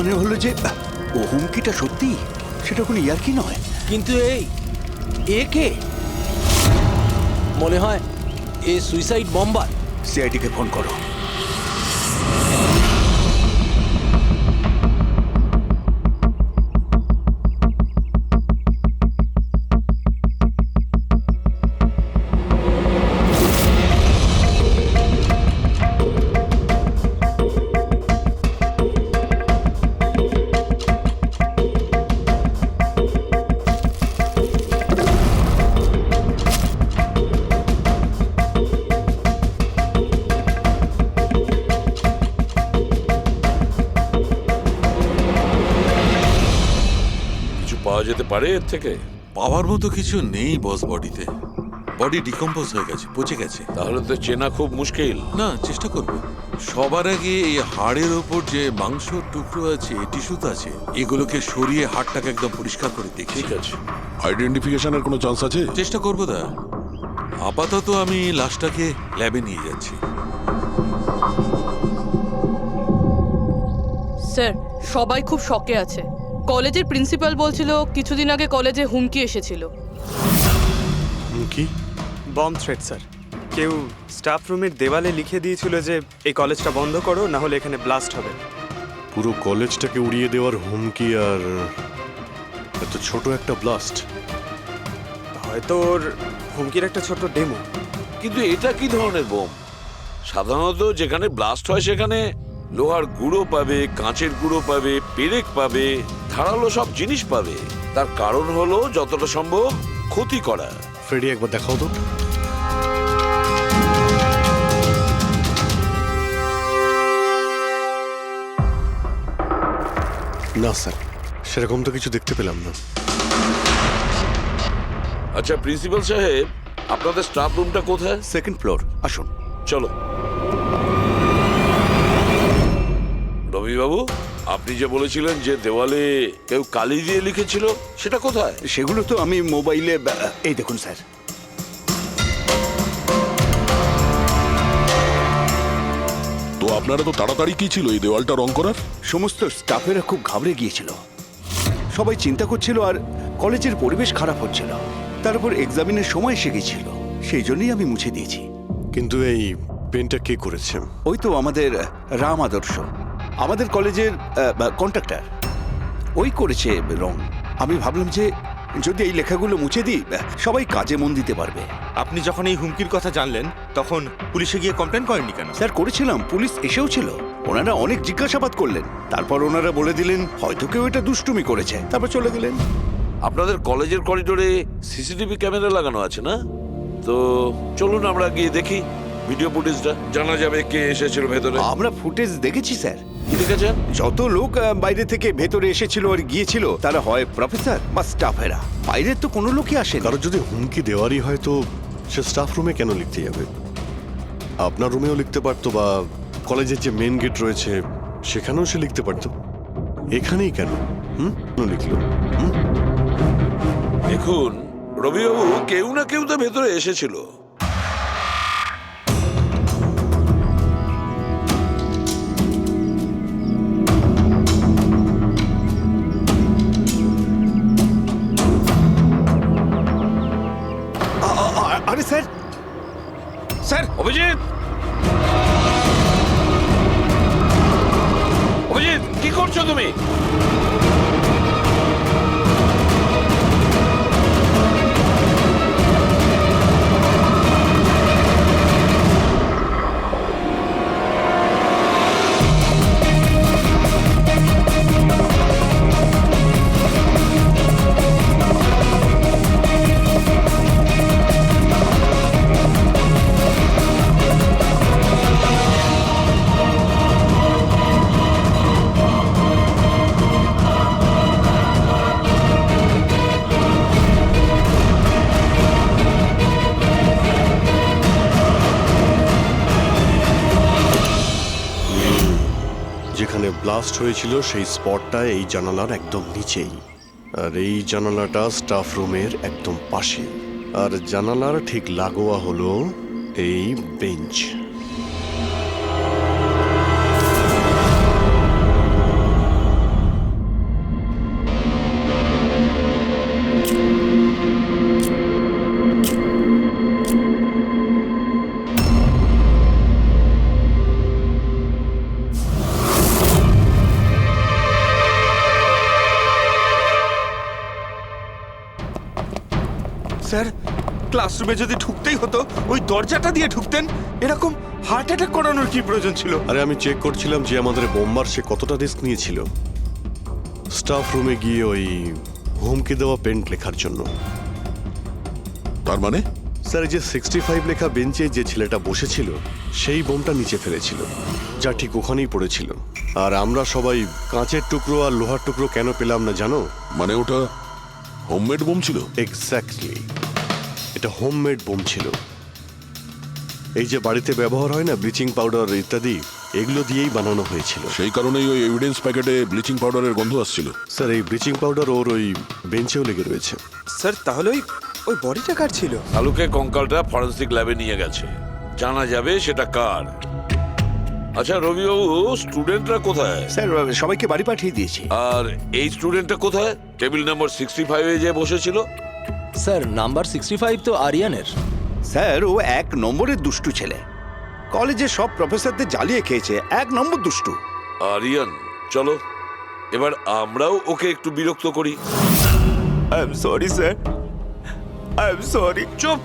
মানে হলো যে ও হুমকিটা সত্যি, সেটা কোনো ইয়ার্কি নয়। কিন্তু এ কে? মনে হয় এ সুইসাইড বম্বার। সিআইডিকে ফোন করো। পাওয়া যেতে পারে এর থেকে? পাওয়ার মতো কিছু নেই বস। বডিতে বডি ডিকম্পোজ হয়ে গেছে, পচে গেছে। তাহলে তো চেনা খুব মুশকিল। না, চেষ্টা করব। সবার আগে এই হাড়ের ওপর যে মাংস টুকরো আছে, টিস্যুতে আছে, এগুলোকে সরিয়ে হাড়টাকে একদম পরিষ্কার করে দেখি। ঠিক আছে। আইডেন্টিফিকেশনের কোনো চান্স আছে? চেষ্টা করব দা। আপাতত আমি লাশটাকে ল্যাবে নিয়ে যাচ্ছি। স্যার, সবাই খুব শকে আছে। কলেজের প্রিন্সিপাল বলছিল কিছুদিন আগে কলেজে হুমকি এসেছিল। কি? Bomb threat sir. কেউ স্টাফ রুমের দেওয়ালে লিখে দিয়েছিল যে এই কলেজটা বন্ধ করো, না হলে এখানে ব্লাস্ট হবে। পুরো কলেজটাকে উড়িয়ে দেওয়ার হুমকি, আর এত ছোট একটা ব্লাস্ট। হয়তো ওর হুমকির একটা ছোট ডেমো। কিন্তু এটা কি ধরনের বোম? সাধারণত যেখানে ব্লাস্ট হয় সেখানে লোহার গুঁড়ো পাবে, কাঁচের গুঁড়ো পাবে, পেরেক পাবে, ধারালো সব জিনিস পাবে। তার কারণ হলো যতটা সম্ভব ক্ষতি করা। ফ্রেডি, একবার দেখাও তো। না স্যার, সেরকম তো কিছু দেখতে পেলাম না। আচ্ছা প্রিন্সিপাল সাহেব, আপনাদের স্টাফ রুমটা কোথায়? সেকেন্ড ফ্লোর, আসুন। চলো। রবিবাবু, আপনি যে বলেছিলেন যে দেওয়ালে কেউ কালি দিয়ে লিখেছিল, সেটা কোথায়? সেগুলো তো আমি মোবাইলে, এই দেখুন স্যার। তো আপনারা তো তাড়াতাড়ি কি ছিল এই দেওয়ালটা রং করার? সমস্ত স্টাফেরা খুব ঘাবড়ে গিয়েছিল, সবাই চিন্তা করছিল, আর কলেজের পরিবেশ খারাপ হচ্ছিল। তার উপর এক্সামিনের সময় এসে গেছিল, সেই জন্যই আমি মুছে দিয়েছি। কিন্তু এই পেনটা কে করেছে? ওই তো আমাদের রাম আদর্শ, আমাদের কলেজের কন্ট্রাক্টর, ওই করেছে রং। আমি ভাবলাম যে যদি এই লেখাগুলো মুছে দিই, সবাই কাজে মন দিতে পারবে। আপনি যখন এই হুমকির কথা জানলেন তখন পুলিশে গিয়ে কমপ্লেন করেননি কেন? স্যার, করেছিলাম, পুলিশ এসেও ছিল। ওনারা অনেক জিজ্ঞাসাবাদ করলেন, তারপর ওনারা বলে দিলেন হয়তো কেউ এটা দুষ্টুমি করেছে, তারপর চলে গেলেন। আপনাদের কলেজের করিডোরে সিসিটিভি ক্যামেরা লাগানো আছে না? তো চলুন আমরা গিয়ে দেখি ভিডিও ফুটেজটা, জানা যাবে কে এসেছিল ভেতরে। আমরা ফুটেজ দেখেছি স্যার। কি দেখেছেন? যত লোক বাইরে থেকে ভেতরে এসেছিল আর গিয়েছিল, তারা হয় প্রফেসর বা স্টাফেরা, বাইরের তো কোনো লোকই আসে। কারণ যদি হুমকি দেওয়ারই হয় তো সে স্টাফ রুমে কেন লিখতে যাবে? আপনার রুমেও লিখতে পারতো, বা কলেজের যে মেন গেট রয়েছে সেখানেও সে লিখতে পারতো। এখানেই কেন লিখলো? দেখুন রবিবাবু, কেউ না কেউ তো ভেতরে এসেছিল। আরে স্যার, স্যার, অভিজিৎ, অভিজিৎ, কি করছো তুমি? যেখানে ব্লাস্ট হয়েছিল সেই স্পটটা এই জানালার একদম নিচেই, আর এই জানালাটা স্টাফ রুমের একদম পাশে, আর জানালার ঠিক লাগোয়া হলো এই বেঞ্চ। স্যার ক্লাসরুমে যদি ঢুকতেই হতো ওই দরজাটা দিয়ে ঢুকতেন। এরকম হার্ট অ্যাটাক করানোর কি প্রয়োজন ছিল? আরে আমি চেক করছিলাম যে আমাদের বোমবার সে কতটা রিস্ক নিয়েছিল স্টাফ রুমে গিয়ে ওই হুমকি দেওয়া পেন্ট লেখার জন্য। তার মানে স্যার এই যে 65 লেখা বেঞ্চে যে ছেলেটা বসেছিল সেই বোমটা নিচে ফেলেছিল, যা ঠিক ওখানেই পড়েছিল। আর আমরা সবাই কাঁচের টুকরো আর লোহার টুকরো কেন পেলাম না জানো? মানে ওটা হোমমেড বোম ছিল? এক্স্যাক্টলি, এটা হোমমেড বোম ছিল। এই যে বাড়িতে ব্যবহার হয় না ব্লিচিং পাউডার ইত্যাদি, এগুলো দিয়েই বানানো হয়েছিল। সেই কারণেই ওই এভিডেন্স প্যাকেটে ব্লিচিং পাউডারের গন্ধ আসছিল। স্যার এই ব্লিচিং পাউডার ওর ওই বেঞ্চেও লেগে রয়েছে। স্যার তাহলে ওই বডিটা কার ছিল? শালুকে কঙ্কালটা ফরেন্সিক ল্যাবে নিয়ে গেছে, জানা যাবে সেটা কার। আচ্ছা রবিবাবু, স্টুডেন্টরা কোথায়? স্যার সবাইকে বাড়ি পাঠিয়ে দিয়েছি। আর এই স্টুডেন্টটা কোথায়? টেবিল নাম্বার 65 যে বসেছিল? স্যার নাম্বার 65 তো আরিয়ানের। স্যার ও 1 নম্বরের দুষ্টু ছেলে, কলেজে সব প্রফেসরদের জ্বালিয়ে খেয়েছে, 1 নম্বর দুষ্টু। আরিয়ান, চলো এবার আমরাও ওকে একটু বিরক্ত করি। I am sorry sir, I am sorry. চুপ!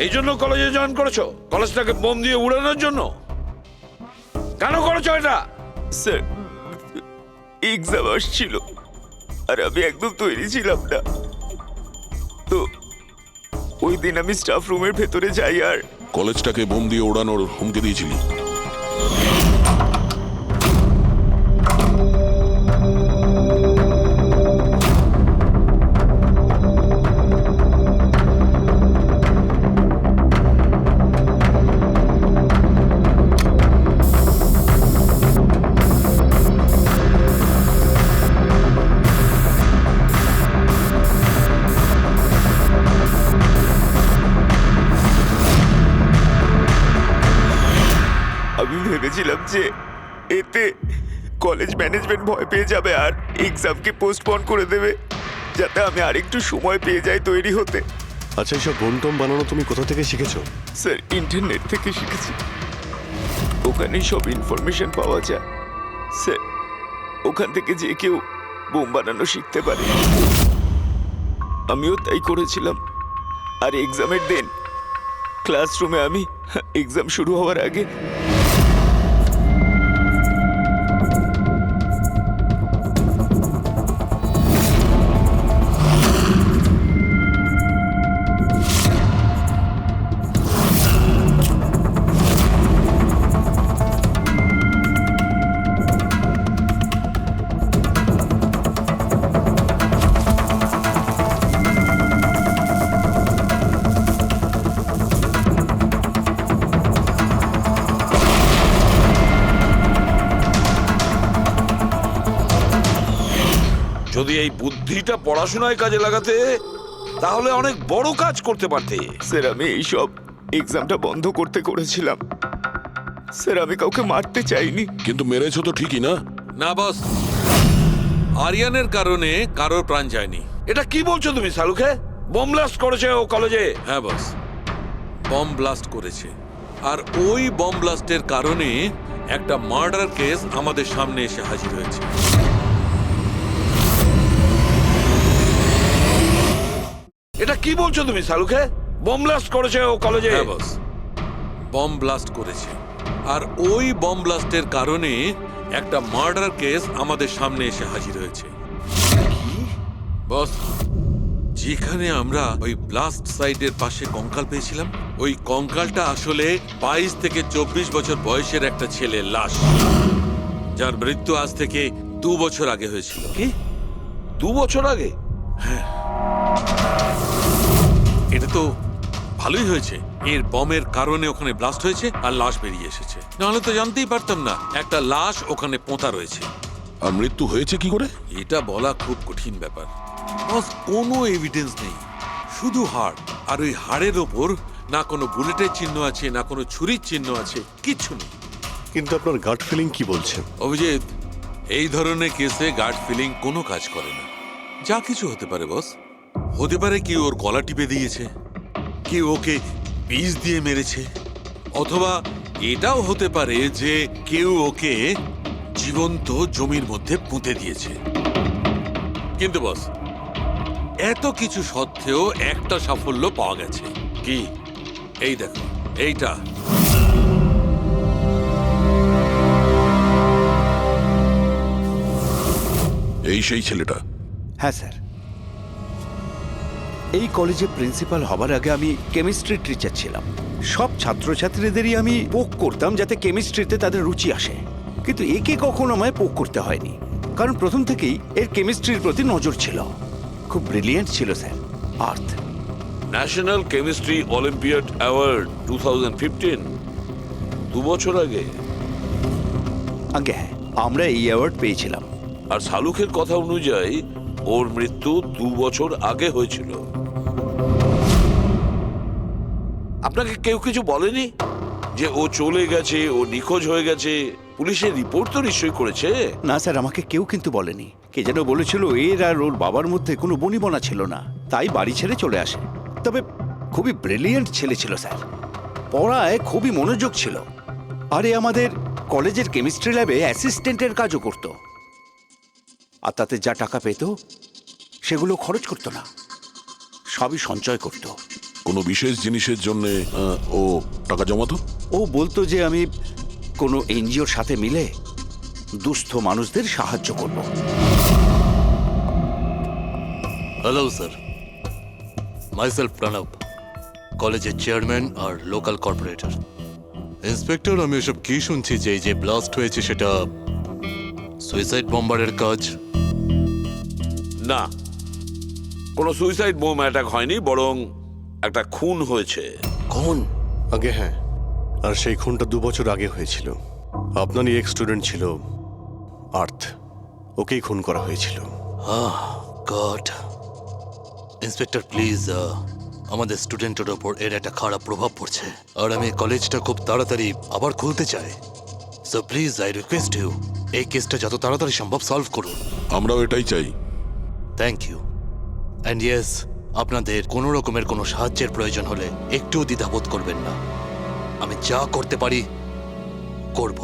এই জন্য কলেজে জয়েন করেছো? কলেজটাকে বোম দিয়ে উড়ানোর জন্য? কেন করেছো এটা? স্যার এক্সাম আসছিল আর আমি একদম তৈরি ছিলাম না, তো ওই দিন আমি স্টাফ রুমের ভেতরে যাই আর কলেজটাকে বোম দিয়ে ওড়ানোর হুমকি দিয়েছিলি? আমি ভেবেছিলাম যে এতে কলেজ ম্যানেজমেন্ট ভয় পেয়ে যাবে আর এক্সামকে পোস্টপোন করে দেবে, যাতে আমি আরেকটু সময় পেয়ে যাই তৈরি হতে। আচ্ছা এইসব বোম টোম বানানো তুমি কোথা থেকে শিখেছো? স্যার ইন্টারনেট থেকে শিখেছি, ওখানেই সব ইনফরমেশন পাওয়া যায়। স্যার ওখান থেকে যে কেউ বোম বানানো শিখতে পারে, আমিও তাই করেছিলাম। আর এক্সামের দিন ক্লাসরুমে আমি এক্সাম শুরু হওয়ার আগে যদি এই বুদ্ধিটা পড়াশোনায় কাজে লাগাতে, তাহলে অনেক বড় কাজ করতে পারতে। স্যার আমি এইসব এক্সামটা বন্ধ করতে করেছিলাম। স্যার আমি কাউকে মারতে চাইনি। কিন্তু মেরেছো তো ঠিকই না? না বস, আরিয়ানের কারণে কারোর প্রাণ যায়নি। এটা কি বলছো তুমি শালুকে? বোম ব্লাস্ট করেছে ও কলেজে? হ্যাঁ বস, বম ব্লাস্ট করেছে। আর ওই বম ব্লাস্টের কারণে একটা মার্ডার কেস আমাদের সামনে এসে হাজির হয়েছে। এটা কি বলছো তুমি শালুকে? বোম ব্লাস্ট করেছে ও কলেজে? হ্যাঁ বস, বম ব্লাস্ট করেছে। আর ওই বম ব্লাস্টের কারণে একটা মার্ডার কেস আমাদের সামনে এসে হাজির হয়েছে। বস, যেখানে আমরা ওই ব্লাস্ট সাইটের পাশে কঙ্কাল পেয়েছিলাম, ওই কঙ্কালটা আসলে 22 থেকে 24 বছর বয়সের একটা ছেলের লাশ, যার মৃত্যু আজ থেকে 2 বছর আগে হয়েছিল। কি 2 বছর আগে? এটা তো ভালোই হয়েছে, এর বমের কারণে ওখানে ব্লাস্ট হয়েছে আর লাশ বেরিয়ে এসেছে। নাহলে তো জানতেই পারতাম না একটা লাশ ওখানে পোঁতা রয়েছে। আর মৃত্যু হয়েছে কি করে? এটা বলা খুব কঠিন ব্যাপার বস। কোনো এভিডেন্স নেই, শুধু হাড়। আর ওই হাড়ের ওপর না কোনো বুলেটের চিহ্ন আছে, না কোনো ছুরির চিহ্ন আছে, কিচ্ছু নেই। কিন্তু আপনার গাট ফিলিং কি বলছে? অভিজিৎ, এই ধরনের কেসে গার্ড ফিলিং কোনো কাজ করে না। যা কিছু হতে পারে বস। হতে পারে কেউ ওর গলা টিপে দিয়েছে, কেউ ওকে বিষ দিয়ে মেরেছে, অথবা এটাও হতে পারে যে কেউ ওকে জীবন্ত জমির মধ্যে পুঁতে দিয়েছে। কিন্তু বস, এত কিছু সত্ত্বেও একটা সাফল্য পাওয়া গেছে। কি? এই দেখো, এইটা। এই সেই ছেলেটা? হ্যাঁ স্যার, এই কলেজে প্রিন্সিপাল হবার আগে আমি কেমিস্ট্রি টিচার ছিলাম। সব ছাত্রছাত্রীদেরই আমি পোক করতাম যাতে কেমিস্ট্রিতে তাদের রুচি আসে, কিন্তু একে কখনো আমায় পোক করতে হয়নি, কারণ প্রথম থেকেই এর কেমিস্ট্রির প্রতি নজর ছিল। খুব ব্রিলিয়েন্ট ছিল স্যার। আর্থ ন্যাশনাল কেমিস্ট্রি অলিম্পিয়াড অ্যাওয়ার্ড 2015, 2 বছর আগে। আগে হ্যাঁ, আমরা এই অ্যাওয়ার্ড পেয়েছিলাম। আর শালুখের কথা অনুযায়ী ওর মৃত্যু 2 বছর আগে হয়েছিল। আপনাকে কেউ কিছু বলেনি যে ও চলে গেছে, ও নিখোঁজ হয়ে গেছে? পুলিশের রিপোর্ট তো নিশ্চয়ই করেছে। না স্যার, আমাকে কেউ কিন্তু বলেনি। কে যেন বলেছিল এর আর ওর বাবার মধ্যে কোনো বনিবনা ছিল না, তাই বাড়ি ছেড়ে চলে আসে। তবে খুবই ব্রিলিয়েন্ট ছেলে ছিল স্যার, পড়ায় খুবই মনোযোগ ছিল। আরে আমাদের কলেজের কেমিস্ট্রি ল্যাবে অ্যাসিস্ট্যান্টের কাজও করত, আর তাতে যা টাকা পেত সেগুলো খরচ করতো না, সবই সঞ্চয় করত। কোনো বিশেষ জিনিসের জন্য ও টাকা জমাতো? ও বলতো যে আমি কোনো এনজিওর সাথে মিলে দুস্থ মানুষদের সাহায্য করব। হ্যালো স্যার, মাইসেলফ প্রণব, কলেজের চেয়ারম্যান আর লোকাল কর্পোরেটর। ইন্সপেক্টর, আমি এসব কি শুনছি যে এই যে ব্লাস্ট হয়েছে সেটা সুইসাইড বম্বারের কাজ? না, কোনো সুইসাইড বোম অ্যাটাক হয়নি, বরং একটা খুন হয়েছে। কোন? আগে হ্যাঁ, আর সেই খুনটা 2 বছর আগে হয়েছিল। আপনারই এক স্টুডেন্ট ছিল আর্থ, ওকেই খুন করা হয়েছিল। গড। ইন্সপেক্টর প্লিজ, আমাদের স্টুডেন্টের ওপর এর একটা খারাপ প্রভাব পড়ছে, আর আমি কলেজটা খুব তাড়াতাড়ি আবার খুলতে চাই। So please I request you, এই কেসটা যত তাড়াতাড়ি সম্ভব সলভ করুন। আমরাও এটাই চাই। Thank you. অ্যান্ড ইয়েস, আপনাদের কোনো রকমের কোনো সাহায্যের প্রয়োজন হলে একটুও দ্বিধাবোধ করবেন না, আমি যা করতে পারি করব।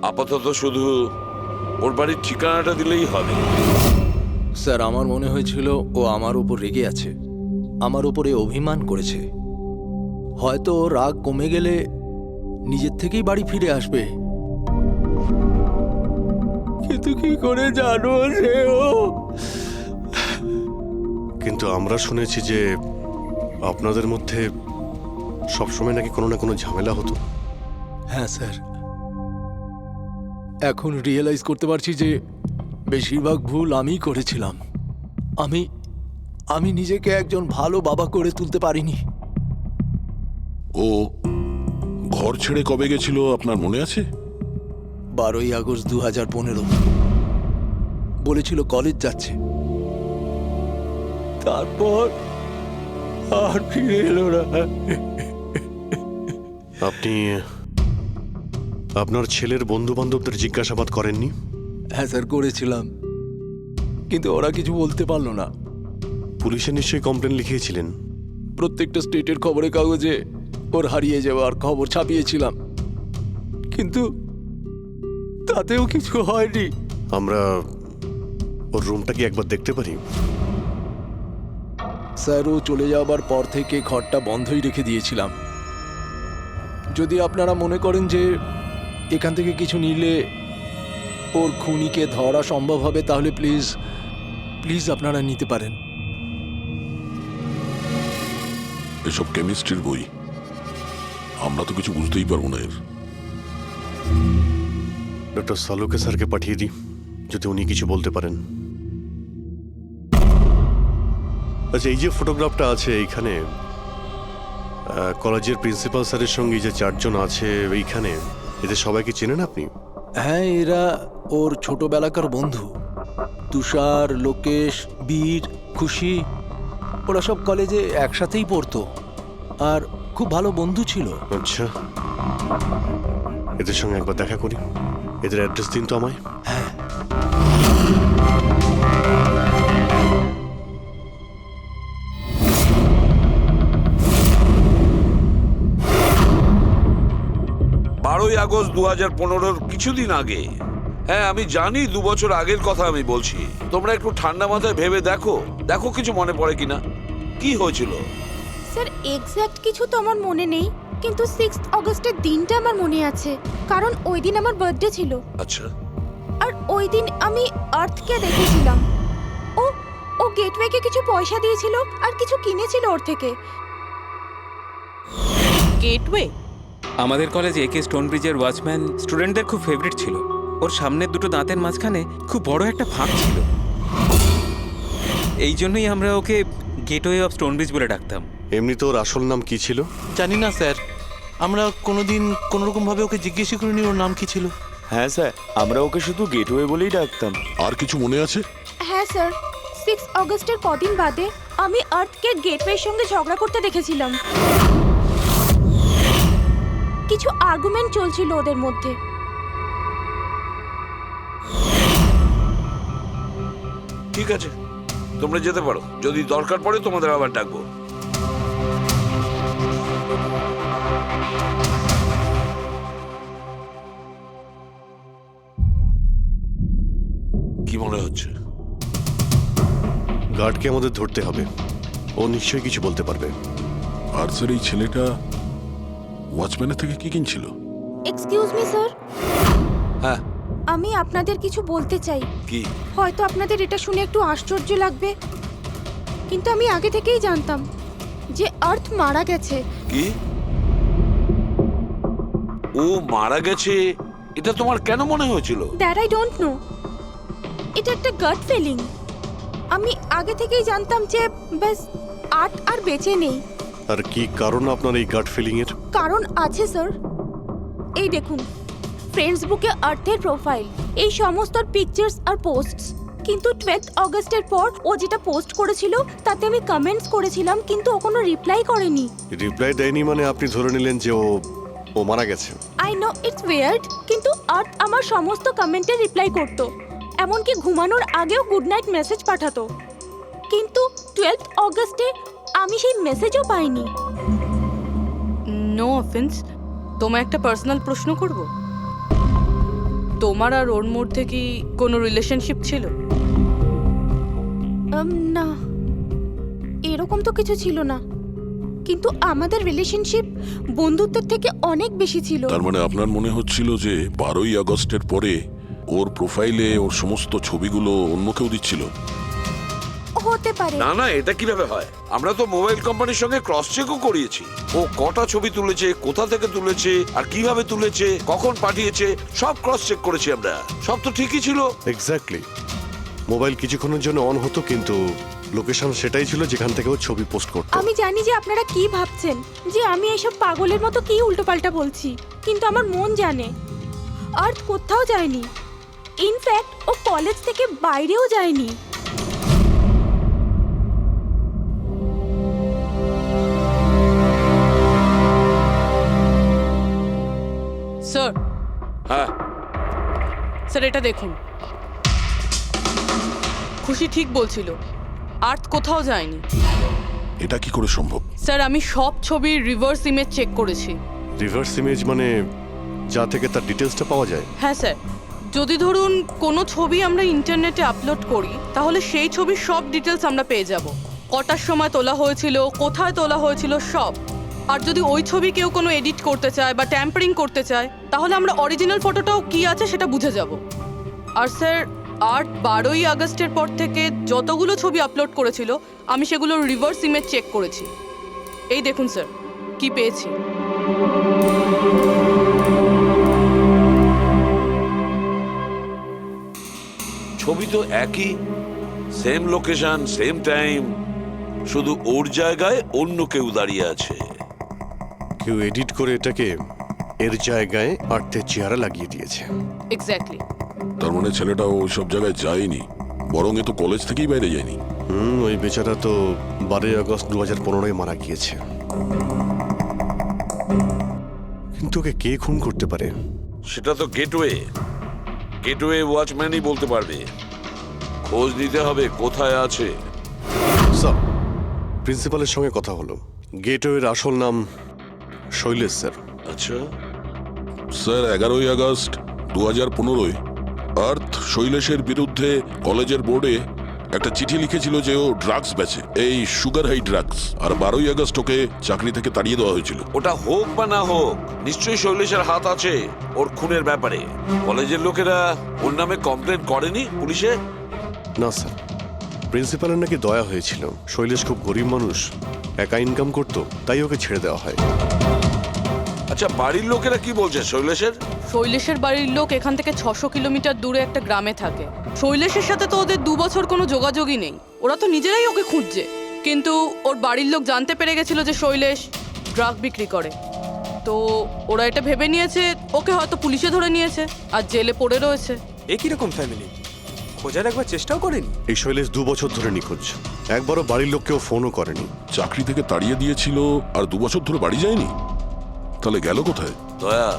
আপাতত শুধু ওর বাড়ির ঠিকানাটা দিলেই হবে। স্যার, আমার মনে হয়েছিল ও আমার উপর রেগে আছে, আমার উপরে অভিমান করেছে। হয়তো ওর রাগ কমে গেলে নিজের থেকেই বাড়ি ফিরে আসবে, কিন্তু কি করে জানো সে ও? কিন্তু আমরা শুনেছি যে আপনাদের মধ্যে সবসময় নাকি কোনো না কোনো ঝামেলা হতো। হ্যাঁ স্যার, এখন রিয়েলাইজ করতে পারছি যে বেশিরভাগ ভুল আমিই করেছিলাম। আমি নিজেকে একজন ভালো বাবা করে তুলতে পারিনি। ও ঘর ছেড়ে কবে গেছিল আপনার মনে আছে? 12ই আগস্ট 2015। বলেছিল কলেজ যাচ্ছে, তারপর আর ফিরে এলো না। আপনি আপনার ছেলের বন্ধু বান্ধবদের জিজ্ঞাসাবাদ করেননি? হ্যাঁ স্যার, করেছিলাম, কিন্তু ওরা কিছু বলতে পারলো না। পুলিশে নিশ্চয়ই কমপ্লেন লিখিয়েছিলেন? প্রত্যেকটা স্টেটের খবরের কাগজে ওর হারিয়ে যাওয়ার খবর ছাপিয়েছিলাম, কিন্তু তাতেও কিছু হয়নি। আমরা ওর রুমটা কি একবার দেখতে পারি? স্যার, ও চলে যাওয়ার পর থেকে ঘরটা বন্ধই রেখে দিয়েছিলাম। যদি আপনারা মনে করেন যে এখান থেকে কিছু নিলে ওর খুনিকে ধরা সম্ভব হবে, তাহলে প্লিজ প্লিজ আপনারা নিতে পারেন। এসব কেমিস্ট্রির বই, আমরা তো কিছু বুঝতেই পারবো না এর। ডক্টর সালুকে স্যারকে পাঠিয়ে দিই, যদি উনি কিছু বলতে পারেন। আচ্ছা, এই যে ফটোগ্রাফটা আছে এইখানে, কলেজের প্রিন্সিপাল স্যারের সঙ্গে যে 4 জন আছে এইখানে, এদের সবাইকে চেনেন আপনি? হ্যাঁ, এরা ওর ছোটবেলাকার বন্ধু। তুষার, লোকেশ, বীর, খুশি, ওরা সব কলেজে একসাথেই পড়তো আর খুব ভালো বন্ধু ছিল। আচ্ছা, এদের সঙ্গে একবার দেখা করি। এদের অ্যাড্রেস দিন তো আমায়। হ্যাঁ, 12ই আগস্ট 2015 কিছুদিন আগে হ্যাঁ আমি জানি 2 বছর আগের কথা আমি বলছি। তোমরা একটু ঠান্ডা মাথায় ভেবে দেখো, দেখো কিছু মনে পড়ে কিনা, কি হয়েছিল। স্যার এক্স্যাক্ট কিছু তো আমার মনে নেই, কিন্তু 6 অগস্টের দিনটা আমার মনে আছে, কারণ ওই দিন আমার বার্থডে ছিল। আচ্ছা, আর ওই দিন আমি আর্থকে দেখেছিলাম। ও ও গেটওয়েকে কিছু পয়সা দিয়েছিল আর কিছু কিনেছিল ওর থেকে। গেটওয়ে? আমাদের কলেজে একে স্টোন ব্রিজের ওয়াচম্যান স্টুডেন্টদের খুব ফেভারিট ছিল। ওর সামনের দুটো দাঁতের মাঝখানে খুব বড় একটা ফাঁক ছিল। এই জন্যই আমরা ওকে গেটওয়ে অফ স্টোন ব্রিজ বলে ডাকতাম। এমনি তো ওর আসল নাম কি ছিল? জানি না স্যার, আমরা কোনোদিন কোনোরকম ভাবে ওকে জিজ্ঞেসই করিনি ওর নাম কি ছিল। হ্যাঁ স্যার, আমরা ওকে শুধু গেটওয়ে বলেই ডাকতাম। আর কিছু মনে আছে? হ্যাঁ স্যার, 6 অগস্টের কদিন বাদে আমি আর্থকে গেটওয়ের সঙ্গে ঝগড়া করতে দেখেছিলাম। কিছু আর্গুমেন্ট চলছিল ওদের মধ্যে। ঠিক আছে, তোমরা যেতে পারো, যদি দরকার পড়ে তোমাদের আবার ডাকবো। কি মনে হচ্ছে? গার্ডকে আমাদের ধরতে হবে, ও নিশ্চয়ই কিছু বলতে পারবে। আর স্যার এই ছেলেটা ওয়াচম্যানের থেকে কি কিনছিল? এক্সকিউজ মি স্যার, হ্যাঁ, আমি আপনাদের কিছু বলতে চাই। কি? হয়তো আপনাদের এটা শুনে একটু আশ্চর্য লাগবে, কিন্তু আমি আগে থেকেই জানতাম যে আর্থ মারা গেছে। কি? ও মারা গেছে এটা তোমার কেন মনে হয়েছিল? দ্যাট আই ডোন্ট নো, এটা একটা গাট ফিলিং। আমি আগে থেকেই জানতাম যে ব্যাস আর্থ আর বেঁচে নেই। আর কি কারণ আপনার এই গাট ফিলিং এর? কারণ আছে স্যার, এই দেখুন ফেসবুকে আর্থের প্রোফাইল, এই সমস্ত পিকচার্স আর পোস্টস। কিন্তু 12 অগস্টের পর ও যেটা পোস্ট করেছিল তাতে আমি কমেন্টস করেছিলাম, কিন্তু ও কোনো রিপ্লাই করেনি। রিপ্লাই দেয়নি মানে আপনি ধরে নিলেন যে ও মারা গেছে? আই নো ইটস ওয়ার্ড, কিন্তু আর্থ আমার সমস্ত কমেন্টে রিপ্লাই করত, এমনকি ঘুমানোর আগেও গুড নাইট মেসেজ পাঠাতো। কিন্তু 12 অগস্টে আমি সেই মেসেজও পাইনি। নো অফেন্স, তোমায় একটা পার্সোনাল প্রশ্ন করব। তোমার আর ওর মধ্যে কি কোনো রিলেশনশিপ ছিল? না, এরকম তো কিছু ছিল না, কিন্তু আমাদের রিলেশনশিপ বন্ধুত্বের থেকে অনেক বেশি ছিল। তার মানে আপনার মনে হচ্ছিল যে 12ই আগস্টের পরে ওর প্রোফাইলে ওর সমস্ত ছবিগুলো অন্য কেউ দিচ্ছিল? হতে পারে। না না, এটা কিভাবে হয়? আমরা তো মোবাইল কোম্পানির সঙ্গে ক্রস চেকও করিয়েছি। ও কটা ছবি তুলেছে, কোথা থেকে তুলেছে, আর কিভাবে তুলেছে, কখন পাঠিয়েছে, সব ক্রস চেক করেছি আমরা। সব তো ঠিকই ছিল। এক্স্যাক্টলি, মোবাইল কিছুক্ষণের জন্য অন হতো, কিন্তু লোকেশন সেটাই ছিল যেখান থেকে ও ছবি পোস্ট করতো। আমি জানি যে আপনারা কি ভাবছেন, যে আমি এসব পাগলের মতো কি উল্টোপাল্টা বলছি, কিন্তু আমার মন জানে আর্থ কোথাও যায়নি। ইনফ্যাক্ট ও কলেজ থেকে বাইরেও যায়নি। স্যার, হ্যাঁ, স্যার এটা দেখুন, খুশি ঠিক বলছিল, আর্থ কোথাও যায়নি। এটা কি করে সম্ভব? স্যার আমি সব ছবির রিভার্স ইমেজ চেক করেছি। রিভার্স ইমেজ মানে যা থেকে তার ডিটেলসটা পাওয়া যায়? হ্যাঁ স্যার, যদি ধরুন কোনো ছবি আমরা ইন্টারনেটে আপলোড করি, তাহলে সেই ছবির সব ডিটেলস আমরা পেয়ে যাব। কটার সময় তোলা হয়েছিল, কোথায় তোলা হয়েছিল, সব। আর যদি ওই ছবি কেউ কোনো এডিট করতে চায় বা ট্যাম্পারিং করতে চায়, তাহলে আমরা অরিজিনাল ফটোটাও কি আছে সেটা বুঝে যাব। আর স্যার আর্ট 12ই আগস্টের পর থেকে যতগুলো ছবি আপলোড করেছিল, আমি সেগুলোর রিভার্স ইমেজ চেক করেছি। এই দেখুন স্যার, কি পেয়েছি। ছবি তো একই, সেম লোকেশন, সেম টাইম, শুধু ওর জায়গায় অন্য কেউ দাঁড়িয়ে আছে। কেউ এডিট করে এটাকে এর জায়গায় আর্থের চেহারা লাগিয়ে দিয়েছে। এক্স্যাক্টলি। তার মানে ছেলেটা ওই সব জায়গায় যায়নি, বরং এ তো কলেজ থেকেই বাইরে যায়নি। ওই বেচারা তো 12ই আগস্ট 2015 মারা গিয়েছে। কিন্তু ওকে কে খুন করতে পারে? সেটা তো গেটওয়ে ওয়াচম্যানই বলতে পারবে। খোঁজ নিতে হবে কোথায় আছে। স্যার, প্রিন্সিপালের সঙ্গে কথা হলো, গেটওয়ের আসল নাম শৈলেশ স্যার। আচ্ছা, স্যার 11ই আগস্ট 2015 আর্থ শৈলেশের বিরুদ্ধে কলেজের বোর্ডে একটা চিঠি লিখেছিল যে ও ড্রাগস বেচে, এই সুগার হাই ড্রাগস, আর 12ই আগস্ট ওকে চাকরি থেকে তাড়িয়ে দেওয়া হয়েছিল। ওটা হোক বা না হোক, নিশ্চয়ই শৈলেশের হাত আছে ওর খুনের ব্যাপারে। কলেজের লোকেরা ওর নামে কমপ্লেন করেনি পুলিশে? না স্যার, প্রিন্সিপালের নাকি দয়া হয়েছিল। শৈলেশ খুব গরিব মানুষ, একা ইনকাম করতো, তাই ওকে ছেড়ে দেওয়া হয়। আচ্ছা, বাড়ির লোকেরা কি বলছে শৈলেশের? শৈলেশের বাড়ির লোক এখান থেকে 600 কিলোমিটার দূরে একটা গ্রামে থাকে। শৈলেশের সাথে তো ওদের 2 বছর কোনো যোগাযোগই নেই। ওরা তো নিজেরাই ওকে খুঁজছে, কিন্তু ওর বাড়ির লোক জানতে পেরে গেছিল যে শৈলেশ ড্রাগ বিক্রি করে। তো ওরা এটা ভেবে নিয়েছে ওকে হয়তো পুলিশে ধরে নিয়েছে আর জেলে পড়ে রয়েছে। এ কিরকম ফ্যামিলি? খোঁজার একবার চেষ্টাও করেনি? এই শৈলেশ 2 বছর ধরে নিখোঁজ, একবারও বাড়ির লোককেও ফোনও করেনি। চাকরি থেকে তাড়িয়ে দিয়েছিল আর 2 বছর ধরে বাড়ি যায়নি, তাহলে গেল কোথায়? দয়া,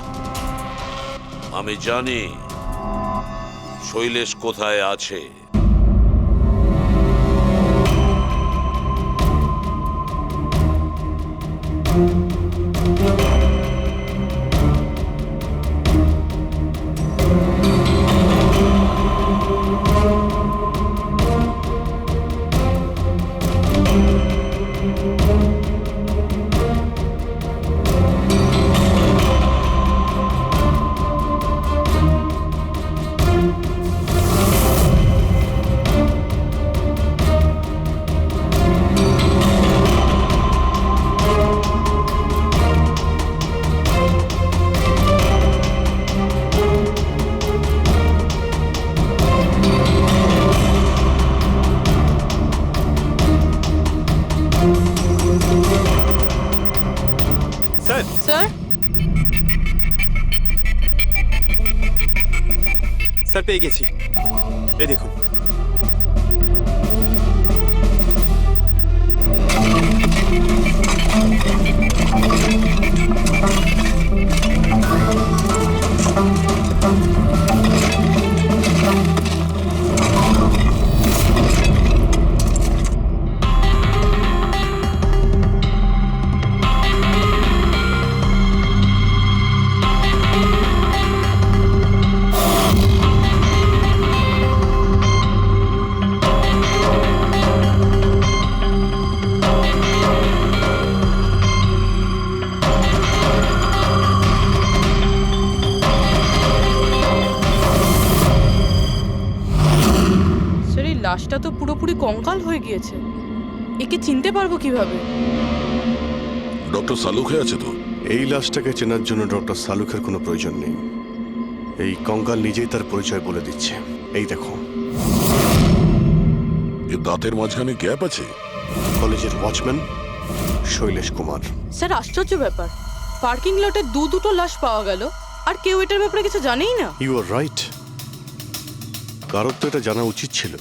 আমি জানি শৈলেশ কোথায় আছে। স্যার, স্যার, স্যার পেয়ে গেছি। এই দেখুন। স্যার, এই লাশটা তো পুরোপুরি কঙ্কাল হয়ে গিয়েছে। একে চিনতে পারবো কিভাবে? ডক্টর সালুখে আছে তো? এই লাশটাকে চেনার জন্য ডক্টর সালুখের কোনো প্রয়োজন নেই। এই কঙ্কাল নিজেই তার পরিচয় বলে দিচ্ছে। এই দেখো, এর দাঁতের মাঝখানে গ্যাপ আছে। কলেজের ওয়াচম্যান শৈলেশ কুমার। স্যার, আশ্চর্য ব্যাপার, পার্কিং লটে দুটো লাশ পাওয়া গেল আর কেউ এটার ব্যাপারে কিছু জানেই না। You are right. কারোর তো এটা জানা উচিত ছিল।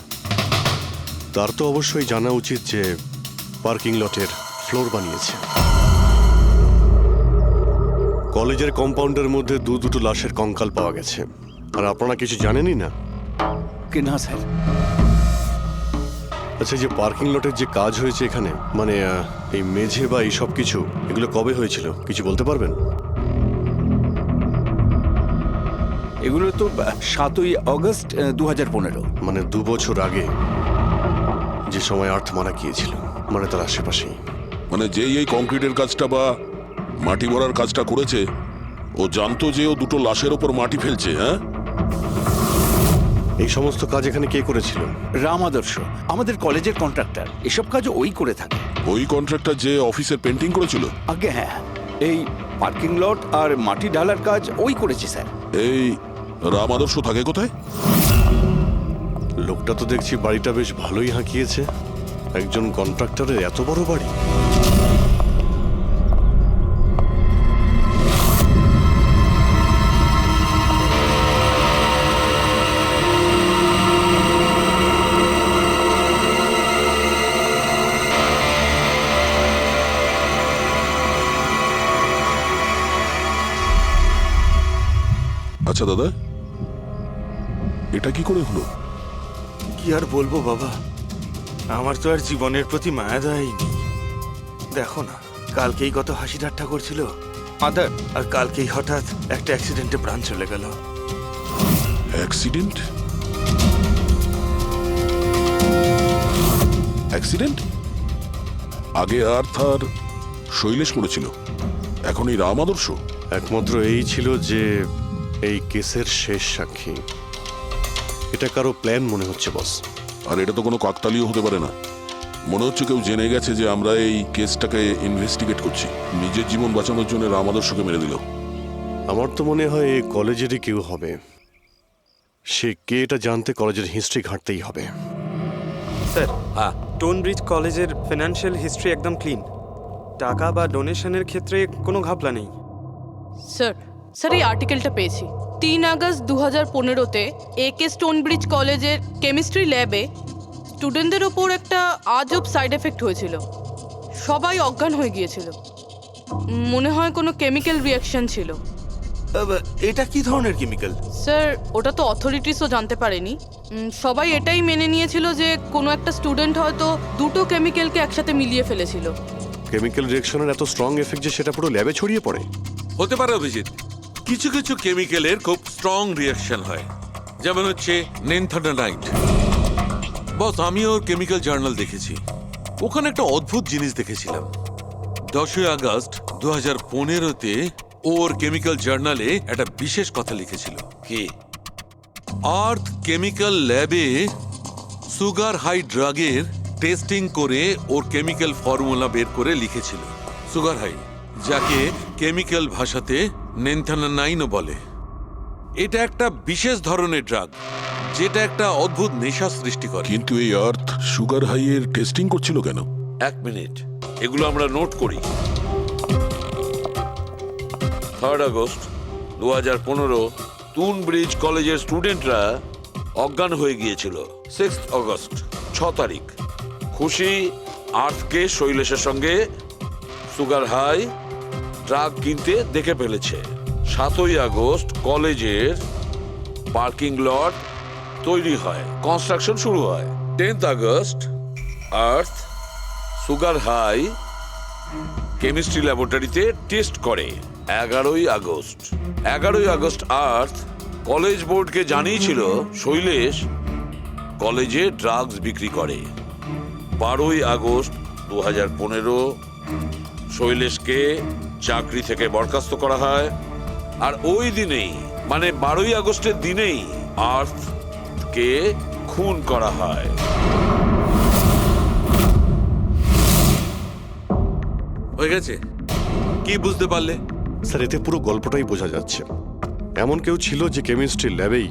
তার তো অবশ্যই জানা উচিত যে পার্কিং লটের ফ্লোর বানিয়েছে। কলেজের কম্পাউন্ডের মধ্যে দুটো লাশের কঙ্কাল পাওয়া গেছে, আর আপনারা কিছু জানেনই না। কি না স্যার? আচ্ছা, যে পার্কিং লটের যে কাজ হয়েছে এখানে, মানে এই মেঝে বা এই সব কিছু, এগুলো কবে হয়েছিল কিছু বলতে পারবেন? এগুলো তো 7ই আগস্ট 2015। মানে 2 বছর আগে, যে সময় আর্থ মারা গিয়েছিল, মানে তার আশেপাশেই। মানে যেই এই কংক্রিটের কাজটা বা মাটি ভরার কাজটা করেছে, ও জানতো যে ও 2টো লাশের ওপর মাটি ফেলছে। হ্যাঁ, এই সমস্ত কাজ এখানে কে করেছিল? রাম আদর্শ, আমাদের কলেজের কন্ট্রাক্টর। এসব কাজ ওই করে থাকে। ওই কন্ট্রাক্টর যে অফিসের পেন্টিং করেছিল? আগে হ্যাঁ, এই পার্কিং লট আর মাটি ঢালার কাজ ওই করেছে স্যার। এই রাম আদর্শ থাকে কোথায়? লোকটা তো দেখছি বাড়িটা বেশ ভালোই হাঁকিয়েছে। একজন কন্ট্রাক্টরের এত বড় বাড়ি। আচ্ছা দাদা, এটা কি করে হলো? কি আর বলবো বাবা, আমার তো আর জীবনের প্রতি মায়া দয়াই নেই। দেখো না, কালকেই কত হাসি ঠাট্টা করছিল ফাদার, আর কালকেই হঠাৎ একটা অ্যাক্সিডেন্টে প্রাণ চলে গেল। অ্যাক্সিডেন্ট? অ্যাক্সিডেন্ট? আগে আর্থ আর শৈলেশ করেছিল, এখন এই রাম আদর্শ। একমাত্র এই ছিল যে এই কেসের শেষ সাক্ষী। এটা কারো প্ল্যান মনে হচ্ছে বস। আর এটা তো কোনো কাকতালীয় হতে পারে না। মনে হচ্ছে কেউ জেনে গেছে যে আমরা এই কেসটাকে ইনভেস্টিগেট করছি, নিজের জীবন বাঁচানোর জন্য রাম আদর্শকে মেরে দিল। আমার তো মনে হয় এই কলেজেরই কেউ হবে। সে কে এটা জানতে কলেজের হিস্ট্রি ঘাঁটতেই হবে। স্যার, হ্যাঁ স্টোনব্রিজ কলেজের ফিনান্সিয়াল হিস্ট্রি একদম ক্লিন। টাকা বা ডোনেশনের ক্ষেত্রে কোনো ঘাপলা নেই। স্যার এই আর্টিকেলটা পেয়েছি। 3 আগস্ট 2015-তে একে স্টোনব্রিজ কলেজের কেমিস্ট্রি ল্যাবে স্টুডেন্টদের ওপর একটা আজব সাইড এফেক্ট হয়েছিল। সবাই অজ্ঞান হয়ে গিয়েছিল। মনে হয় কোনো কেমিক্যাল রিয়াকশন ছিল। এটা কি ধরনের কেমিক্যাল? স্যার ওটা তো অথরিটিসও জানতে পারেনি। সবাই এটাই মেনে নিয়েছিল যে কোনো একটা স্টুডেন্ট হয়তো দুটো কেমিক্যালকে একসাথে মিলিয়ে ফেলেছিল। কেমিক্যাল রিঅ্যাকশনের এত স্ট্রং এফেক্ট যে সেটা পুরো ল্যাবে ছড়িয়ে পড়ে। হতে পারে অভিজিৎ, কিছু কিছু কেমিক্যালের খুব স্ট্রং রিয়াকশন হয়, যেমন হচ্ছে নেনথানাইট। বস, আমি ওর কেমিক্যাল জার্নাল দেখেছি। ওখানে একটা অদ্ভুত জিনিস দেখেছিলাম। 10 আগস্ট 2015-তে ওর কেমিক্যাল জার্নালে একটা বিশেষ কথা লিখেছিল। কি? আর্থ কেমিক্যাল ল্যাবে সুগার হাই ড্রাগের টেস্টিং করে ওর কেমিক্যাল ফর্মুলা বের করে লিখেছিল সুগার হাই, যাকে কেমিক্যাল ভাষাতে নেনথানাইনও বলে। এটা একটা বিশেষ ধরনের ড্রাগ যেটা একটা অদ্ভুত নেশা সৃষ্টি করে। কিন্তু এই আর্থ সুগার হাইয়ের টেস্টিং করছিল কেন? 1 মিনিট, এগুলো আমরা নোট করি। 3 আগস্ট 2015 স্টোনব্রিজ কলেজের স্টুডেন্টরা অজ্ঞান হয়ে গিয়েছিল। 6 আগস্ট 6 তারিখ খুশি আর্থকে শৈলেশের সঙ্গে সুগার হাই ড্রাগ কিনতে দেখে ফেলেছে। 7 আগস্ট কলেজের পার্কিং লট তৈরি হয়, কনস্ট্রাকশন শুরু হয়। 10 আগস্ট আর্থ সুগার হাই কেমিস্ট্রি ল্যাবরেটরিতে টেস্ট করে। 11 আগস্ট আর্থ কলেজ বোর্ডকে জানিয়েছিল শৈলেশ কলেজে ড্রাগস বিক্রি করে। 12 আগস্ট 2015 শৈলেশকে চাকরি থেকে বরখাস্ত করা হয়। আর ওই দিনেই, মানে 12 আগস্টের দিনেই আর্থকে খুন করা হয়। হয়ে গেছে? কি বুঝতে পারলে? স্যার, এতে পুরো গল্পটাই বোঝা যাচ্ছে। এমন কেউ ছিল যে কেমিস্ট্রি ল্যাবেই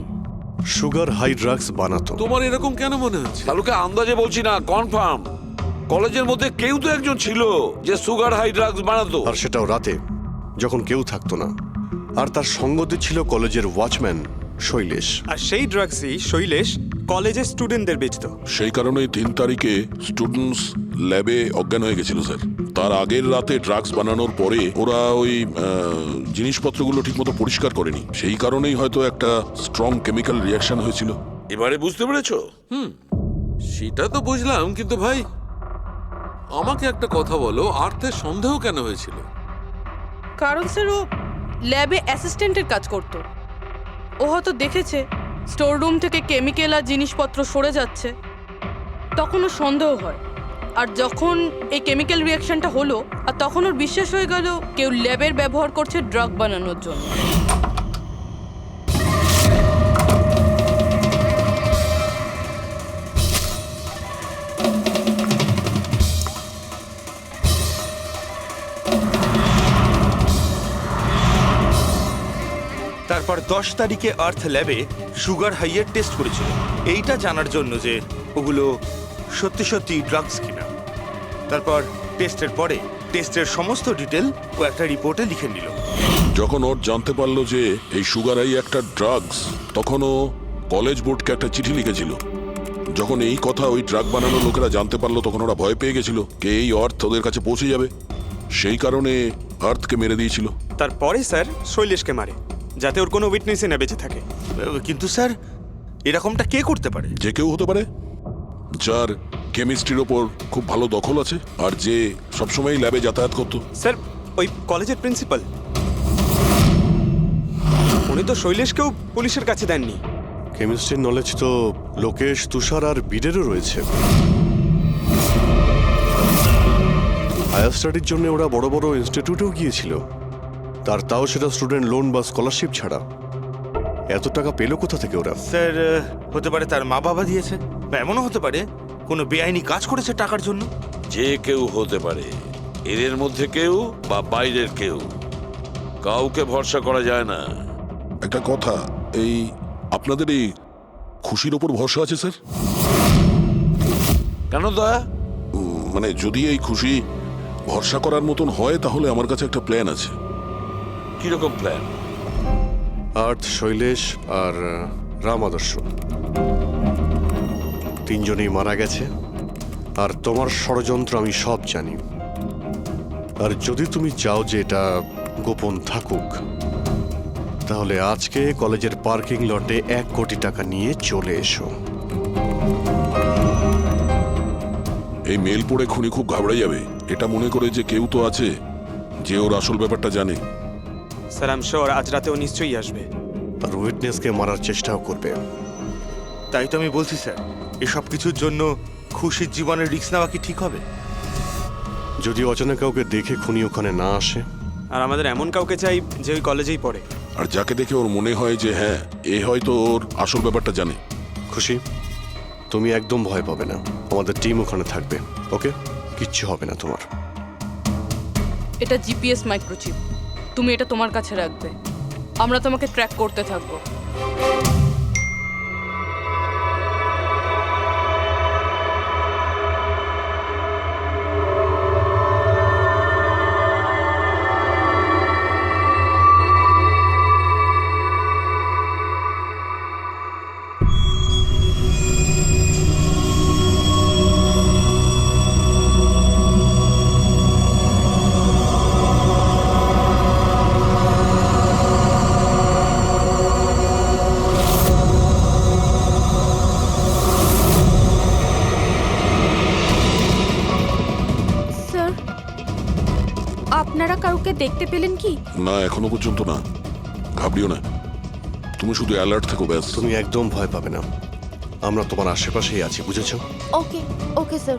সুগার হাই ড্রাগস বানাতো। তোমার এরকম কেন মনে হচ্ছে? তালুকে আন্দাজে বলছি না, কনফার্ম। কলেজের মধ্যে কেউ তো একজন ছিল যে সুগার হাই ড্রাগস বানাতো। আর সেটাও রাতে, যখন কেউ থাকতো না। আর তার সঙ্গতে ছিল কলেজের ওয়াচম্যান শৈলেশ। আর সেই ড্রাগসই শৈলেশ কলেজের স্টুডেন্টদের বেচতো। সেই কারণে 3 তারিখে স্টুডেন্টস ল্যাবে অজ্ঞান হয়ে গেছিল স্যার। তার আগের রাতে ড্রাগস বানানোর পরে ওরা ওই জিনিসপত্রগুলো ঠিকমতো পরিষ্কার করেনি, সেই কারণেই হয়তো একটা স্ট্রং কেমিক্যাল রিয়াকশন হয়েছিল। এবারে বুঝতে পেরেছো? সেটা তো বুঝলাম, কিন্তু ভাই আমাকে একটা কথা বলো, আর্থের সন্দেহ কেন হয়েছিল? কারণ স্যার ও ল্যাবে অ্যাসিস্ট্যান্টের কাজ করতো। ও হয়তো দেখেছে স্টোর রুম থেকে কেমিক্যাল আর জিনিসপত্র সরে যাচ্ছে, তখন ওর সন্দেহ হয়। আর যখন এই কেমিক্যাল রিয়াকশনটা হলো, আর তখন ওর বিশ্বাস হয়ে গেল কেউ ল্যাবের ব্যবহার করছে ড্রাগ বানানোর জন্য। তারপর 10 তারিখে আর্থ ল্যাবে সুগার হাইয়ের টেস্ট করেছিল, এইটা জানার জন্য যে ওগুলো সত্যি সত্যি ড্রাগস কিনা। তারপর টেস্টের পরে টেস্টের সমস্ত ডিটেল ও একটা রিপোর্টে লিখে নিল। যখন ওর জানতে পারলো যে এই সুগার হাই একটা ড্রাগস, তখন ও কলেজ বোর্ডকে একটা চিঠি লিখেছিল। যখন এই কথা ওই ড্রাগ বানানো লোকেরা জানতে পারলো, তখন ওরা ভয় পেয়ে গেছিল কে এই আর্থ ওদের কাছে পৌঁছে যাবে, সেই কারণে আর্থকে মেরে দিয়েছিল। তারপরে স্যার শৈলেশকে মারে, যাতে ওর কোনো উইটনেসই না বেঁচে থাকে। কিন্তু স্যার, এরকমটা কে করতে পারে? যে কেউ হতে পারে, যার কেমিস্ট্রির ওপর খুব ভালো দখল আছে আর যে সবসময় ল্যাবে যাতায়াত করতো। স্যার, ওই কলেজের প্রিন্সিপাল, উনি তো শৈলেশকেও পুলিশের কাছে দেননি। কেমিস্ট্রির নলেজ তো লোকেশ, তুষার আর বীরেরও রয়েছে। হায়ার স্টাডির জন্য ওরা বড় বড় ইনস্টিটিউটেও গিয়েছিল, তাও সেটা স্টুডেন্ট লোন বা স্কলারশিপ ছাড়া। এত টাকা পেলো কোথা থেকে ওরা? স্যার, হতে পারে তার মা বাবা দিয়েছে, বা এমনও হতে পারে কোনো বেআইনি কাজ করেছে টাকার জন্য। যে কেউ হতে পারে, এদের মধ্যে কেউ বা বাইরের কেউ, কাউকে ভরসা করা যায় না। একটা কথা, এই আপনাদের এই খুশির ওপর ভরসা আছে স্যার? কেন দয়া? মানে যদি এই খুশি ভরসা করার মতন হয় তাহলে আমার কাছে একটা প্ল্যান আছে। কিরকম প্ল্যান? আর্থ, শৈলেশ আর রাম আদর্শ তিনজনেই মারা গেছে, আর তোমার ষড়যন্ত্র আমি সব জানি। আর যদি তুমি চাও যে এটা গোপন থাকুক, তাহলে আজকে কলেজের পার্কিং লটে 1 কোটি টাকা নিয়ে চলে এসো। এই মেল পড়ে খুনি খুব ঘাবড়ে যাবে, এটা মনে করে যে কেউ তো আছে যে ওর আসল ব্যাপারটা জানে। স্যার, আই এম শিওর আজ রাতেও নিশ্চয়ই আসবে। আর উইটনেসকে মারার চেষ্টাও করবে। তাই তো আমি বলছি স্যার, এসব কিছুর জন্য খুশির জীবনের রিস্ক নেওয়া কি ঠিক হবে? যদি অচেনা কাউকে দেখে খুনি ওখানে না আসে। আর আমাদের এমন কাউকে চাই যে ওই কলেজেই পড়ে। আর যাকে দেখে ওর মনে হয় যে হ্যাঁ, এ হয়তো ওর আসল ব্যাপারটা জানে। খুশি, তুমি একদম ভয় পাবে না, আমাদের টিম ওখানে থাকবে। ওকে, কিচ্ছু হবে না তোমার। এটা জিপিএস মাইক্রোচিপ, তুমি এটা তোমার কাছে রাখবে, আমরা তোমাকে ট্র্যাক করতে থাকবো। স্যার, আপনারা কাউকে দেখতে পেলেন কি? না, এখনো পর্যন্ত না। ঘাবড়িও না, তুমি শুধু অ্যালার্ট থেকো ব্যাস। তুমি একদম ভয় পাবে না, আমরা তোমার আশেপাশেই আছি, বুঝেছো? ওকে ওকে স্যার।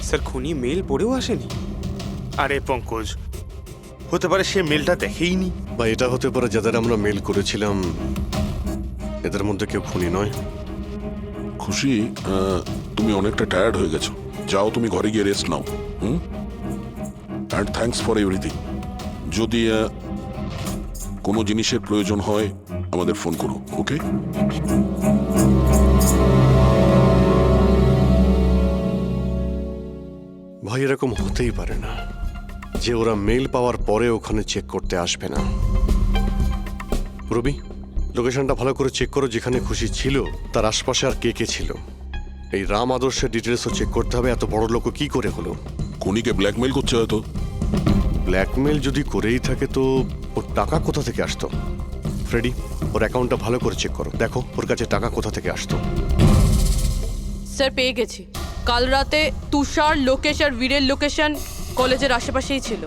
স্যার, খুনি মেল পড়েও আসেনি? আরে পঙ্কজ, হতে পারে সে মেলটা দেখেইনি। বা এটা হতে পারে যাদের আমরা মেল করেছিলাম এদের মধ্যে কেউ খুনি নয়। খুশি, তুমি অনেকটা টায়ার্ড হয়ে গেছো, যাও তুমি ঘরে গিয়ে rest now. And thanks for everything. যদি কোনো জিনিসের প্রয়োজন হয় আমাদের ফোন করো, ওকে? ভাই, এরকম হতেই পারে না যে ওরা মেল পাওয়ার পরে ওখানে চেক করতে আসবে না। রবি, লোকেশনটা ভালো করে চেক করো, যেখানে খুশি ছিল তার আশপাশে আর কে কে ছিল। এই রাম আদর্শের ডিটেলসও চেক করতে হবে, এত বড় লোক কি করে হলো। খুনিকে ব্ল্যাকমেল করছে হয়তো। ব্ল্যাকমেল যদি করেই থাকে তো ওর টাকা কোথা থেকে আসতো? ফ্রেডি, ওর অ্যাকাউন্টটা ভালো করে চেক করো, দেখো ওর কাছে টাকা কোথা থেকে আসতো। স্যার, পেয়ে গেছি। কাল রাতে তুষার, লোকেশ আর বীরের লোকেশন কলেজের আশেপাশেই ছিল।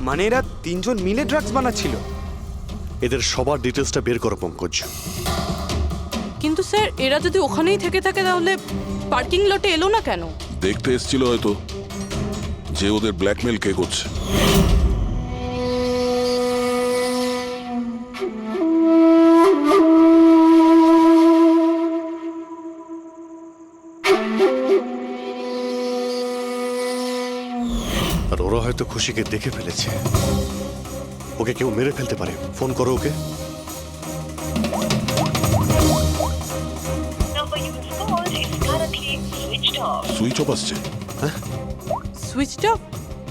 মানে এরা তিনজন মিলে ড্রাগস বানাচ্ছিল? এদের সবার ডিটেলসটা বের করো পঙ্কজ। কিন্তু স্যার, এরা যদি ওখানেই থেকে থাকে তাহলে পার্কিং লটে এলো না কেন? দেখতে এসেছিল হয়তো যে ওদের ব্ল্যাকমেল কে করছে। আর ওরা হয়তো খুশিকে দেখে ফেলেছে, ওকে কেউ মেরে ফেলতে পারে। ফোন করো ওকে। সুইচ অফ আসছে। Switched off?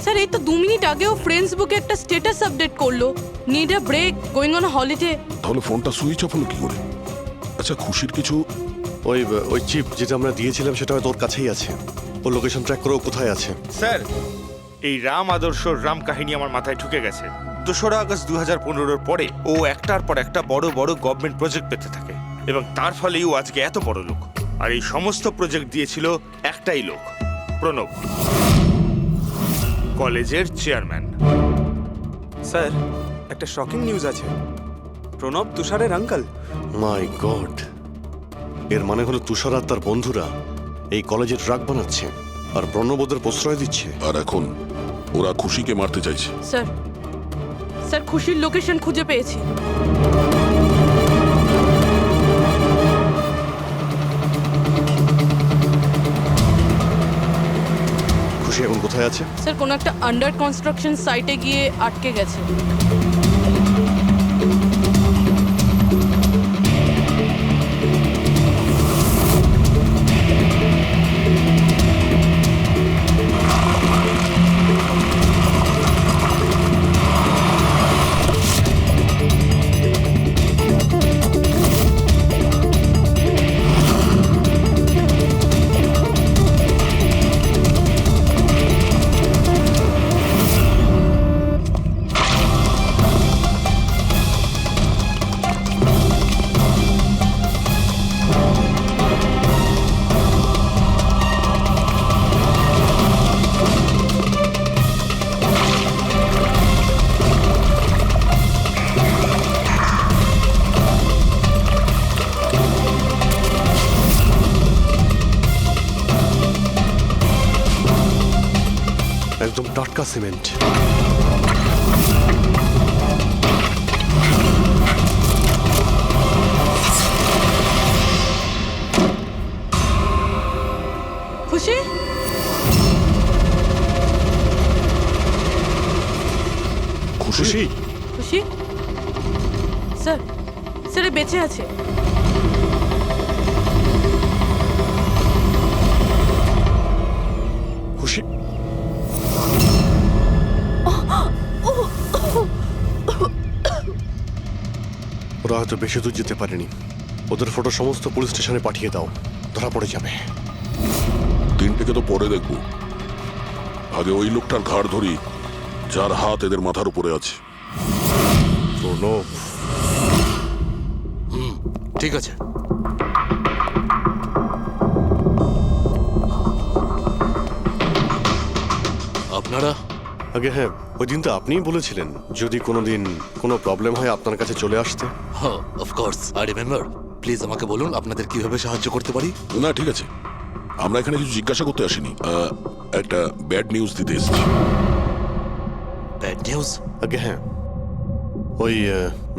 স্যার, এই তো 2 মিনিট আগেও ফ্রেন্ডস বুকে একটা স্ট্যাটাস আপডেট করলো need a break, going on holiday. তাহলে ফোনটা সুইচ অফ হলো কি করে? আচ্ছা, খুশির কিছু ওই চিপ যেটা আমরা দিয়েছিলাম সেটা হয়তো ওর কাছেই আছে। ও লোকেশন ট্র্যাক করে ও কোথায় আছে। স্যার, এই রাম আদর্শর রাম কাহিনী আমার মাথায় ঢুকে গেছে। 2রা আগস্ট 2015-র পরে ও একটার পর একটা বড় বড় গভর্নমেন্ট প্রজেক্ট পেতে থাকে এবং তার ফলেই ও আজকে এত বড় লোক। আর এই সমস্ত প্রজেক্ট দিয়েছিল একটাই লোক, প্রণব, কলেজের চেয়ারম্যান। স্যার, একটা শকিং নিউজ আছে। প্রণব তুষারের আঙ্কেল। মাই গড, এর মানে হলো তুষার আর তার বন্ধুরা এই কলেজে ড্রাগ বানাচ্ছে আর প্রণবোদের প্রশ্রয় দিচ্ছে। আর এখন ওরা খুশিকে মারতে চাইছে। স্যার, স্যার খুশির লোকেশন খুঁজে পেয়েছি। খুশি এখন কোথায় আছে? স্যার কোনো একটা আন্ডার কনস্ট্রাকশন সাইটে গিয়ে আটকে গেছে। একদম টাটকা সিমেন্ট। খুশি, খুশি? খুশি স্যার, স্যার এ বেঁচে আছে। খুশি ওরা হয়তো বেশি দূর যেতে পারেনি। ওদের ফটো সমস্ত পুলিশ স্টেশনে পাঠিয়ে দাও, ধরা পড়ে যাবে। 3টেকে তো পরে দেখবো, আগে ওই লোকটার ঘাড় ধরি যার হাত এদের মাথার উপরে আছে। প্রণব, ঠিক আছে। আপনারা? আগে হ্যাঁ, ওই দিন তো আপনিই বলেছিলেন যদি কোনোদিন কোনো প্রবলেম হয় আপনার কাছে চলে আসতে। হ্যাঁ, অফকোর্স আই রিমেম্বার। প্লিজ আমাকে বলুন আপনাদের কিভাবে সাহায্য করতে পারি। না ঠিক আছে, আমরা এখানে কিছু জিজ্ঞাসা করতে আসিনি, একটা ব্যাড নিউজ দিতে এসেছি। Bad news? আগে হ্যাঁ, ওই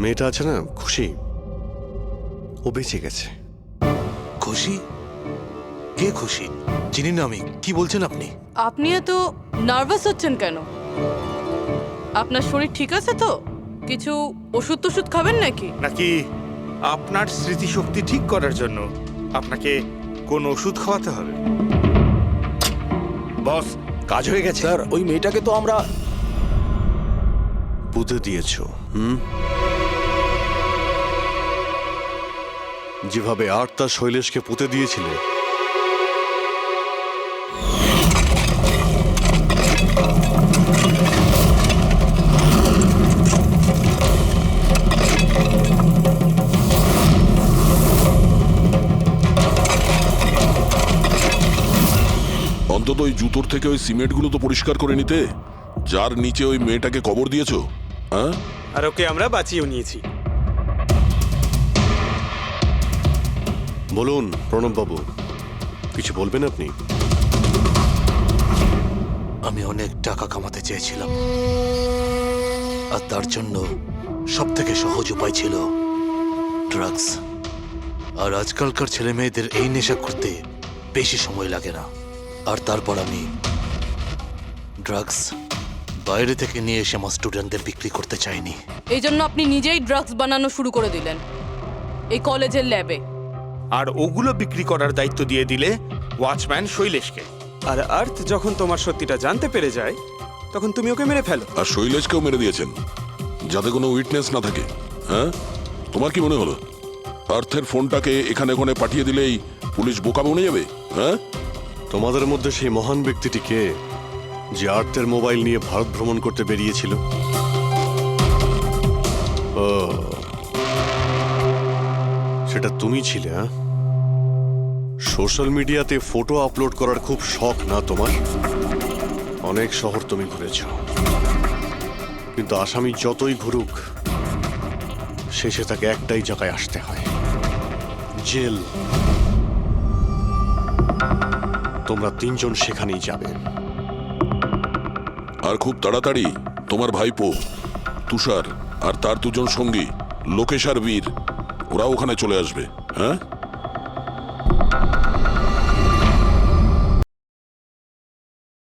মেয়েটা আছে না খুশি, ও বেঁচে গেছে। খুশি? কে খুশি? চিনি না আমি। কি বলছেন আপনি? আপনি এত নার্ভাস হচ্ছেন কেন? আপনার শরীর ঠিক আছে তো? কিছু ওষুধ টষুধ খাবেন নাকি? নাকি আপনার স্মৃতিশক্তি ঠিক করার জন্য আপনাকে কোন ওষুধ খাওয়াতে হবে? বস, কাজ হয়ে গেছে। স্যার, ওই মেয়েটাকে তো আমরা পুঁতে দিয়েছো। যেভাবে আর্তা শৈলেশকে পুঁতে দিয়েছিলে, অন্তত ওই জুতোর থেকে ওই সিমেন্টগুলো তো পরিষ্কার করে নিতে, যার নিচে ওই মেয়েটাকে কবর দিয়েছো। হ্যাঁ, আর ওকে আমরা বাঁচিয়েও নিয়েছি। বলুন প্রণব বাবু, কিছু বলবেন আপনি? আমি অনেক টাকা কামাতে চেয়েছিলাম, আর তার জন্য সব থেকে সহজ উপায় ছিল ড্রাগস। আর আজকালকার ছেলে মেয়েদের এই নেশা করতে বেশি সময় লাগে না। আর তারপর আমি ড্রাগস বাইরে থেকে নিয়ে এসে আমার স্টুডেন্টদের বিক্রি করতে চাইনি। এই জন্য আপনি নিজেই ড্রাগস বানানো শুরু করে দিলেন এই কলেজের ল্যাবে। আর ওগুলো বিক্রি করার দায়িত্ব দিয়ে দিলে ওয়াচম্যান শৈলেশকে। আর আর্থ যখন তোমার সত্যিটা জানতে পেরে যায় তখন তুমি ওকে মেরে ফেলো। আর শৈলেশকেও মেরে দিয়েছেন। যাতে কোনো উইটনেস না থাকে? হ্যাঁ, তোমার কি মনে হলো আর্থের ফোনটাকে এখানে ওখানে পাঠিয়ে দিলেই পুলিশ বোকা বনে যাবে? হ্যাঁ, তোমাদের মধ্যে সেই মহান ব্যক্তিটি কে যে আর্থের মোবাইল নিয়ে ভারত ভ্রমণ করতে বেরিয়েছিল? ও, সেটা তুমি ছিলে? হ্যাঁ, সোশ্যাল মিডিয়াতে ফটো আপলোড করার খুব শখ না তোমার? অনেক শহর তুমি ঘুরেছ, কিন্তু আসামি যতই ঘুরুক শেষে তাকে একটাই জায়গায় আসতে হয়, জেল। তোমরা তিনজন সেখানেই যাবে। আর খুব তাড়াতাড়ি তোমার ভাইপো তুষার আর তার দুজন সঙ্গী লোকেশ আর বীর, ওরা ওখানে চলে আসবে। হ্যাঁ,